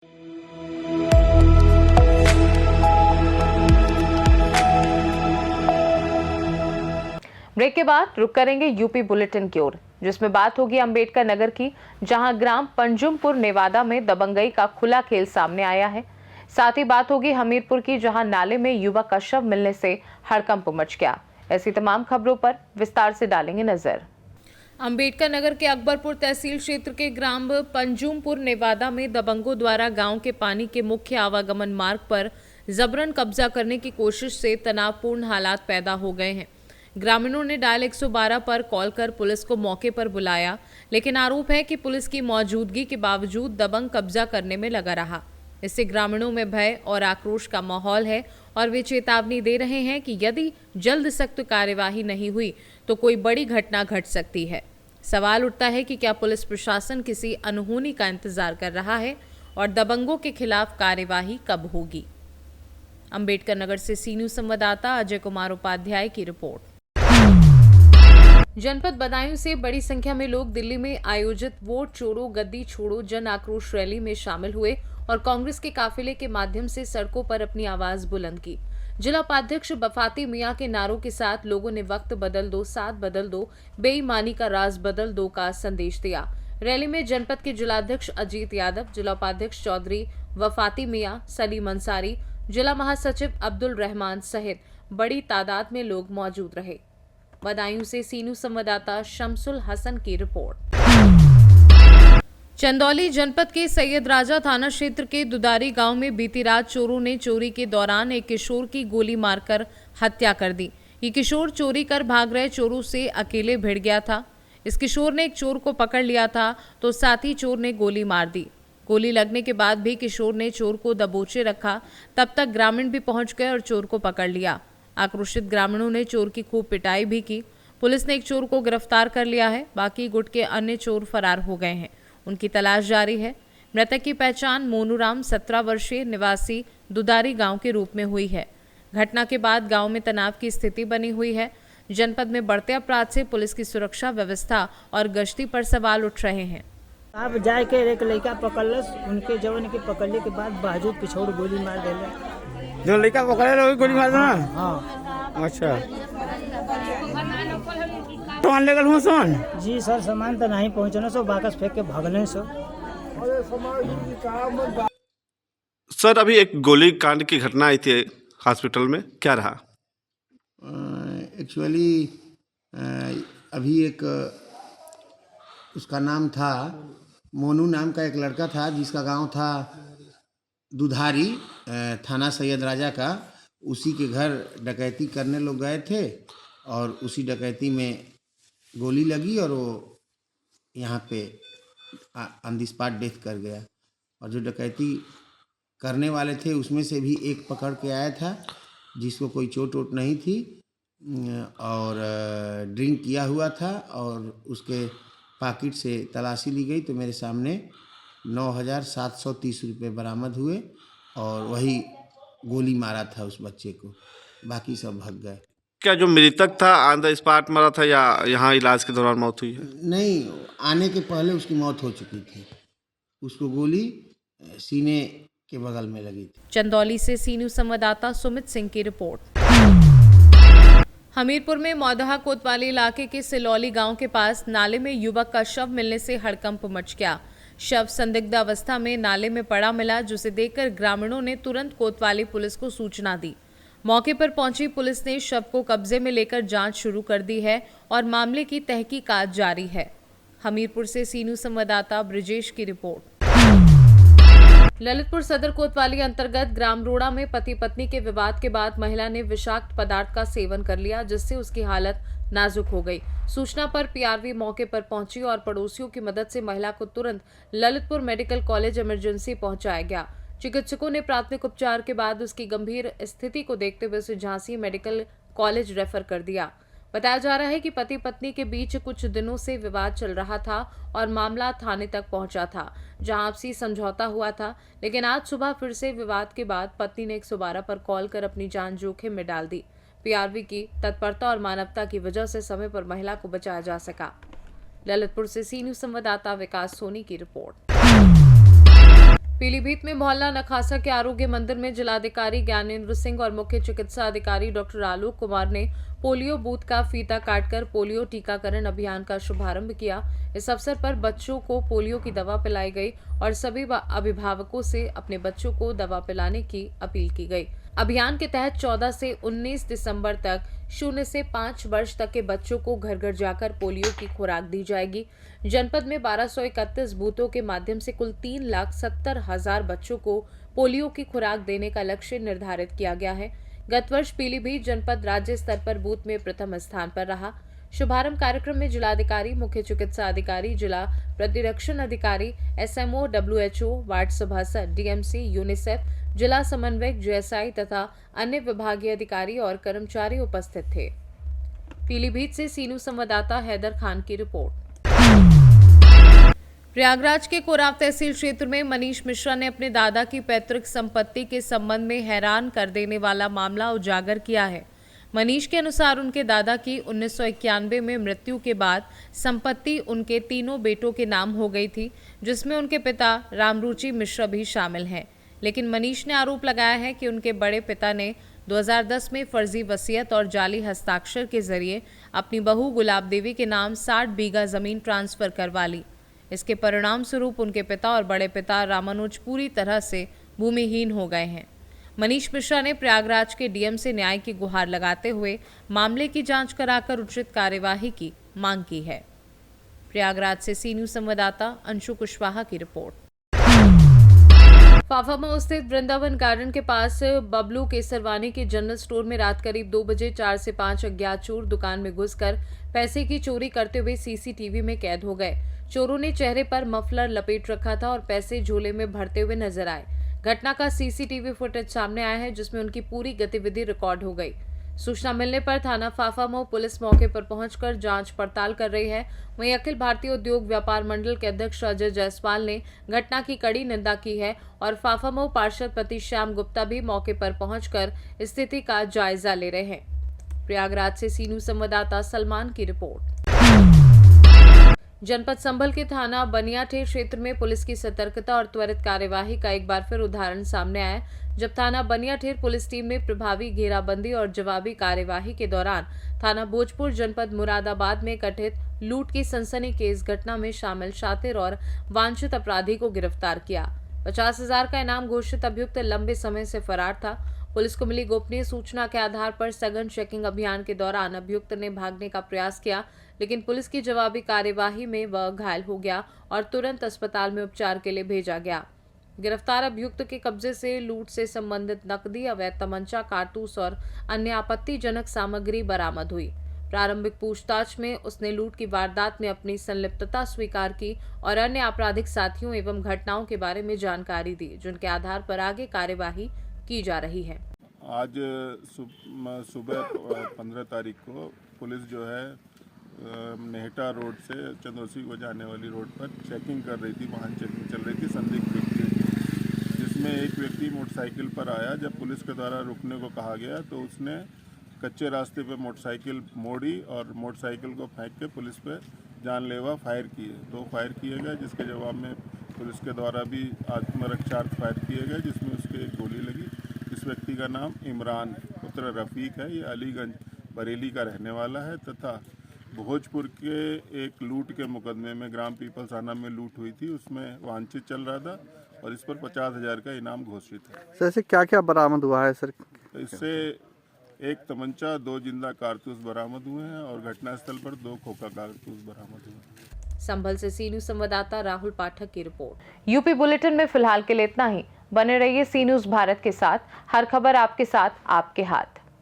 Break के बाद रुक करेंगे यूपी बुलेटिन की ओर, जिसमें बात होगी अंबेडकर नगर की, जहां ग्राम पंजुमपुर नेवादा में दबंगई का खुला खेल सामने आया है। साथ ही बात होगी हमीरपुर की, जहां नाले में युवक का शव मिलने से हड़कंप मच गया। ऐसी तमाम खबरों पर विस्तार से डालेंगे नजर। अंबेडकर नगर के अकबरपुर तहसील क्षेत्र के ग्राम पंजुमपुर नेवादा में दबंगों द्वारा गांव के पानी के मुख्य आवागमन मार्ग पर जबरन कब्जा करने की कोशिश से तनावपूर्ण हालात पैदा हो गए हैं। ग्रामीणों ने डायल 112 पर कॉल कर पुलिस को मौके पर बुलाया, लेकिन आरोप है कि पुलिस की मौजूदगी के बावजूद दबंग कब्जा करने में लगा रहा। इससे ग्रामीणों में भय और आक्रोश का माहौल है और वे चेतावनी दे रहे हैं कि यदि जल्द सख्त कार्यवाही नहीं हुई तो कोई बड़ी घटना घट सकती है। सवाल उठता है कि क्या पुलिस प्रशासन किसी अनहोनी का इंतजार कर रहा है और दबंगों के खिलाफ कार्यवाही कब होगी। अंबेडकर नगर से सी न्यूज संवाददाता अजय कुमार उपाध्याय की रिपोर्ट। जनपद बदायूं से बड़ी संख्या में लोग दिल्ली में आयोजित वोट छोड़ो गद्दी छोड़ो जन आक्रोश रैली में शामिल हुए और कांग्रेस के काफिले के माध्यम से सड़कों पर अपनी आवाज बुलंद की। जिला उपाध्यक्ष बफाती मियां के नारों के साथ लोगों ने वक्त बदल दो, साथ बदल दो, बेईमानी का राज बदल दो का संदेश दिया। रैली में जनपद के जिलाध्यक्ष अजीत यादव, जिला उपाध्यक्ष चौधरी वफाती मियां, सलीम अंसारी, जिला महासचिव अब्दुल रहमान सहित बड़ी तादाद में लोग मौजूद रहे। बदायूं से सी न्यूज संवाददाता शमसुल हसन की रिपोर्ट। चंदौली जनपद के सैयद राजा थाना क्षेत्र के दुदारी गांव में बीती रात चोरों ने चोरी के दौरान एक किशोर की गोली मारकर हत्या कर दी। ये किशोर चोरी कर भाग रहे चोरों से अकेले भिड़ गया था। इस किशोर ने एक चोर को पकड़ लिया था तो साथी चोर ने गोली मार दी। गोली लगने के बाद भी किशोर ने चोर को दबोचे रखा। तब तक ग्रामीण भी पहुंच गए और चोर को पकड़ लिया। आक्रोशित ग्रामीणों ने चोर की खूब पिटाई भी की। पुलिस ने एक चोर को गिरफ्तार कर लिया है। बाकी गुट के अन्य चोर फरार हो गए हैं। उनकी तलाश जारी है। मृतक की पहचान मोनूराम 17 वर्षीय निवासी दुदारी गांव के रूप में हुई है। घटना के बाद गांव में तनाव की स्थिति बनी हुई है। जनपद में बढ़ते अपराध से पुलिस की सुरक्षा व्यवस्था और गश्ती पर सवाल उठ रहे हैं। आप जाके एक लड़का पकड़लस, उनके जवन के पकड़ने के बाद बाजू पिछोड़ गोली मार देले। जो लड़का पकड़े रहे गोली मार देना। हाँ अच्छा, सामान लेकर हुआ सामान? जी सर, सामान तो नहीं पहुँचना सो, बाकस फेंक के भागने सो। सर, अभी एक गोली कांड की घटना आई थी हॉस्पिटल में, क्या रहा? एक्चुअली अभी एक उसका नाम था मोनू नाम का एक लड़का था, जिसका गांव था दुधारी, थाना सैयद राजा का। उसी के घर डकैती करने लोग गए थे और उसी डकैती में गोली लगी और वो यहाँ पे ऑन द स्पॉट डेथ कर गया। और जो डकैती करने वाले थे उसमें से भी एक पकड़ के आया था, जिसको कोई चोट वोट नहीं थी और ड्रिंक किया हुआ था। और उसके पॉकेट से तलाशी ली गई तो मेरे सामने 9,730 रुपये बरामद हुए और वही गोली मारा था उस बच्चे को, बाकी सब भाग गए। क्या जो मृतक था ऑन द स्पॉट मरा था या यहाँ इलाज के दौरान मौत हुई है? नहीं, आने के पहले उसकी मौत हो चुकी थी। उसको गोली सीने के बगल में लगी थी। चंदौली से सी न्यूज संवाददाता सुमित सिंह की रिपोर्ट। हमीरपुर में मौदहा कोतवाली इलाके के सिलौली गांव के पास नाले में युवक का शव मिलने से हड़कंप मच गया। शव संदिग्ध अवस्था में नाले में पड़ा मिला, जिसे देखकर ग्रामीणों ने तुरंत कोतवाली पुलिस को सूचना दी। मौके पर पहुंची पुलिस ने शव को कब्जे में लेकर जांच शुरू कर दी है और मामले की तहकीकात जारी है। हमीरपुर से सी न्यूज संवाददाता ब्रिजेश की रिपोर्ट। ललितपुर सदर कोतवाली अंतर्गत ग्राम रोड़ा में पति पत्नी के विवाद के बाद महिला ने विषाक्त पदार्थ का सेवन कर लिया, जिससे उसकी हालत नाजुक हो गई। सूचना पर पीआरवी मौके पर पहुंची और पड़ोसियों की मदद से महिला को तुरंत ललितपुर मेडिकल कॉलेज इमरजेंसी पहुंचाया गया। चिकित्सकों ने प्राथमिक उपचार के बाद उसकी गंभीर स्थिति को देखते हुए उसे झांसी मेडिकल कॉलेज रेफर कर दिया। बताया जा रहा है कि पति पत्नी के बीच कुछ दिनों से विवाद चल रहा था और मामला थाने तक पहुंचा था, जहां आपसी समझौता हुआ था। लेकिन आज सुबह फिर से विवाद के बाद पत्नी ने 112 पर कॉल कर अपनी जान जोखिम में डाल दी। पीआरवी की तत्परता और मानवता की वजह से समय पर महिला को बचाया जा सका। ललितपुर से सी न्यूज संवाददाता विकास सोनी की रिपोर्ट। पीलीभीत में मोहल्ला नखासा के आरोग्य मंदिर में जिलाधिकारी ज्ञानेंद्र सिंह और मुख्य चिकित्सा अधिकारी डॉक्टर आलोक कुमार ने पोलियो बूथ का फीता काटकर पोलियो टीकाकरण अभियान का शुभारंभ किया। इस अवसर पर बच्चों को पोलियो की दवा पिलाई गई और सभी अभिभावकों से अपने बच्चों को दवा पिलाने की अपील की गई। अभियान के तहत 14 से 19 दिसंबर तक 0 से 5 वर्ष तक के बच्चों को घर घर जाकर पोलियो की खुराक दी जाएगी। जनपद में 1231 बूथों के माध्यम से कुल 3,70,000 बच्चों को पोलियो की खुराक देने का लक्ष्य निर्धारित किया गया है। गत वर्ष पीलीभीत जनपद राज्य स्तर पर बूथ में प्रथम स्थान पर रहा। शुभारंभ कार्यक्रम में जिलाधिकारी, मुख्य चिकित्सा अधिकारी, जिला प्रतिरक्षण अधिकारी, SMO, WHO, वार्ड सभासद, DMC, यूनिसेफ, जिला समन्वयक, JSI तथा अन्य विभागीय अधिकारी और कर्मचारी उपस्थित थे। पीलीभीत से सीनू संवाददाता हैदर खान की रिपोर्ट। प्रयागराज के कोराव तहसील क्षेत्र में मनीष मिश्रा ने अपने दादा की पैतृक संपत्ति के संबंध में हैरान कर देने वाला मामला उजागर किया है। मनीष के अनुसार उनके दादा की 1991 में मृत्यु के बाद संपत्ति उनके तीनों बेटों के नाम हो गई थी, जिसमें उनके पिता रामरुचि मिश्रा भी शामिल हैं। लेकिन मनीष ने आरोप लगाया है कि उनके बड़े पिता ने 2010 में फर्जी वसीयत और जाली हस्ताक्षर के जरिए अपनी बहू गुलाब देवी के नाम 60 बीघा जमीन ट्रांसफर करवा ली। इसके परिणाम स्वरूप उनके पिता और बड़े पिता रामानुज पूरी तरह से भूमिहीन हो गए हैं। मनीष मिश्रा ने प्रयागराज के DM से न्याय की गुहार लगाते हुए मामले की जांच कराकर उचित कार्यवाही की मांग की है। प्रयागराज से सी न्यूज संवाददाता अंशु कुशवाहा की रिपोर्ट। फाफामऊ स्थित वृंदावन गार्डन के पास बबलू केसरवानी के जनरल स्टोर में रात करीब 2 बजे 4 से 5 अज्ञात चोर दुकान में घुसकर पैसे की चोरी करते हुए CCTV में कैद हो गए। चोरों ने चेहरे पर मफलर लपेट रखा था और पैसे झोले में भरते हुए नजर आए। घटना का CCTV फुटेज सामने आया है, जिसमें उनकी पूरी गतिविधि रिकॉर्ड हो गई। सूचना मिलने पर थाना फाफामऊ पुलिस मौके पर पहुंचकर जांच पड़ताल कर रही है। वहीं अखिल भारतीय उद्योग व्यापार मंडल के अध्यक्ष अजय जायसवाल ने घटना की कड़ी निंदा की है और फाफामऊ पार्षद पति श्याम गुप्ता भी मौके पर पहुंचकर स्थिति का जायजा ले रहे हैं। प्रयागराज से सी न्यूज संवाददाता सलमान की रिपोर्ट। जनपद संभल के थाना बनियाठेर क्षेत्र में पुलिस की सतर्कता और त्वरित कार्यवाही का एक बार फिर उदाहरण सामने आया, जब थाना बनियाठेर पुलिस टीम ने प्रभावी घेराबंदी और जवाबी कार्यवाही के दौरान थाना भोजपुर जनपद मुरादाबाद में कथित लूट की सनसनीखेज घटना में शामिल शातिर और वांछित अपराधी को गिरफ्तार किया। 50,000 का इनाम घोषित अभियुक्त लंबे समय से फरार था। पुलिस को मिली गोपनीय सूचना के आधार पर सघन चेकिंग अभियान के दौरान अभियुक्त ने भागने का प्रयास किया, लेकिन पुलिस की जवाबी कार्यवाही में वह घायल हो गया और तुरंत अस्पताल में उपचार के लिए भेजा गया। गिरफ्तार अभियुक्त के कब्जे से लूट से संबंधित नकदी, अवैध तमंचा, कारतूस और अन्य आपत्तिजनक सामग्री बरामद हुई। प्रारंभिक पूछताछ में उसने लूट की वारदात में अपनी संलिप्तता स्वीकार की और अन्य आपराधिक साथियों एवं घटनाओं के बारे में जानकारी दी, जिनके आधार पर आगे कार्यवाही की जा रही है। आज सुबह 15 तारीख को पुलिस जो है नेहटा रोड से चंदौसी को जाने वाली रोड पर चेकिंग कर रही थी। वाहन चेकिंग चल रही थी संदिग्ध व्यक्ति, जिसमें एक व्यक्ति मोटरसाइकिल पर आया। जब पुलिस के द्वारा रुकने को कहा गया तो उसने कच्चे रास्ते पे मोटरसाइकिल मोड़ी और मोटरसाइकिल को फेंक के पुलिस पे जानलेवा फायर किए। 2 फायर किए गए, जिसके जवाब में पुलिस के द्वारा भी आत्मरक्षार्थ फायर किए गए, जिसमें उसके एक गोली लगी। इस व्यक्ति का नाम इमरान पुत्र रफ़ीक है। ये अलीगंज बरेली का रहने वाला है तथा भोजपुर के एक लूट के मुकदमे में ग्राम पीपल थाना में लूट हुई थी, उसमें वांछित चल रहा था और इस पर 50,000 का इनाम घोषित है। सर, इससे क्या क्या बरामद हुआ है सर? इससे एक तमंचा, 2 जिंदा कारतूस बरामद हुए हैं और घटनास्थल पर 2 खोखा कारतूस बरामद हुए हैं। संभल से सी न्यूज संवाददाता राहुल पाठक की रिपोर्ट। यूपी बुलेटिन में फिलहाल के लिए इतना ही। बने रहिए सी न्यूज भारत के साथ। हर खबर आपके साथ, आपके हाथ।